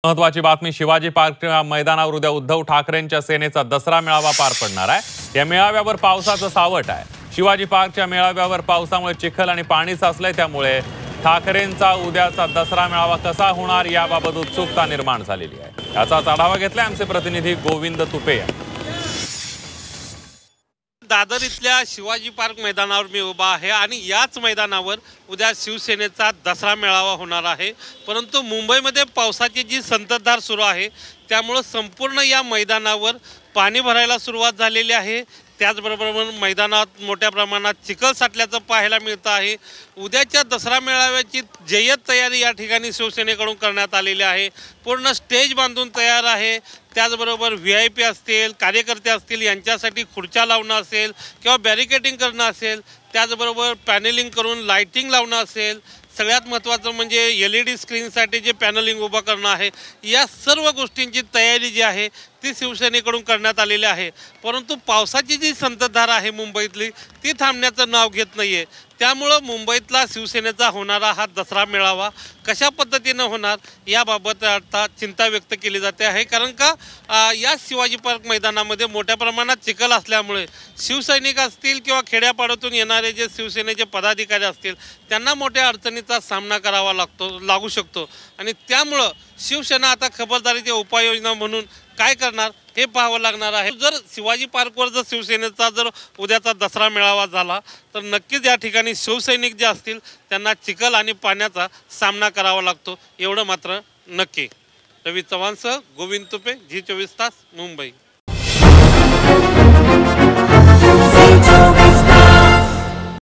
महत्वाची बातमी, शिवाजी पार्क मैदानावर उद्या उद्धव ठाकरेंच्या सेनेचा दसरा मेळावा पार पडणार आहे। या मेळाव्यावर पावसाचं सावट आहे। शिवाजी पार्कच्या मेळाव्यावर पावसामुळे चिखल आणि पाणी साचलंय, त्यामुळे ठाकरेंचा उद्याचा दसरा मेळावा कसा होणार याबाबत उत्सुकता निर्माण झालेली आहे। याचाच आढावा घेतलाय आमचे प्रतिनिधी गोविंद तुपे यांनी। दादर इथल्या शिवाजी पार्क मैदानावर मी उभा आहे आणि याच मैदानावर उद्या शिवसेनेचा दसरा मेळावा होणार आहे। परंतु मुंबईमध्ये पावसाची जी संततधार सुरू आहे त्यामुळे संपूर्ण या मैदानावर पाणी भरायला सुरुवात झालेली आहे। त्याचबरोबर मैदानात मोठ्या प्रमाणात चिखल साठल्याचं पाहायला मिळतं आहे। उद्याच्या दसरा मेळाव्याची जय्यत तयारी या ठिकाणी शिवसेनेकडून करण्यात आलेली आहे। पूर्ण स्टेज बांधून तयार आहे। त्याचबरोबर VIP असतील, कार्यकर्ते असतील, यांच्यासाठी खुर्च्या लावणं असेल किंवा बॅरिकेडिंग करणं असेल, त्याचबरोबर पॅनेलिंग करून लाइटिंग लावणं असेल, सगळ्यात महत्त्वाचं म्हणजे LED स्क्रीनसाठी जे पॅनलिंग उभं करणं आहे, या सर्व गोष्टींची तयारी जी आहे ती शिवसेनेकडून करण्यात आलेली आहे। परंतु पावसाची जी संततधार आहे मुंबईतली ती थांबण्याचं नाव घेत नाही आहे। त्यामुळं मुंबईतला शिवसेनेचा होणारा हा दसरा मेळावा कशा पद्धतीनं होणार याबाबत आता चिंता व्यक्त केली जाते आहे। कारण का या शिवाजी पार्क मैदानामध्ये मोठ्या प्रमाणात चिखल असल्यामुळे शिवसैनिक असतील किंवा खेड्यापाड्यातून येणारे जे शिवसेनेचे पदाधिकारी असतील त्यांना मोठ्या अडचणीचा सामना करावा लागू शकतो आणि त्यामुळं शिवसेना आता खबरदारीची उपाययोजना म्हणून काय करणार हे पाहावं लागणार आहे। जर शिवाजी पार्कवर जर शिवसेनेचा जर उद्याचा दसरा मेळावा झाला तर नक्कीच या ठिकाणी शिवसैनिक जे असतील त्यांना चिखल आणि पाण्याचा सामना करावा लागतो, एवढं मात्र नक्की। रवी चव्हाणसह गोविंद तुपे, Zee 24 तास, मुंबई।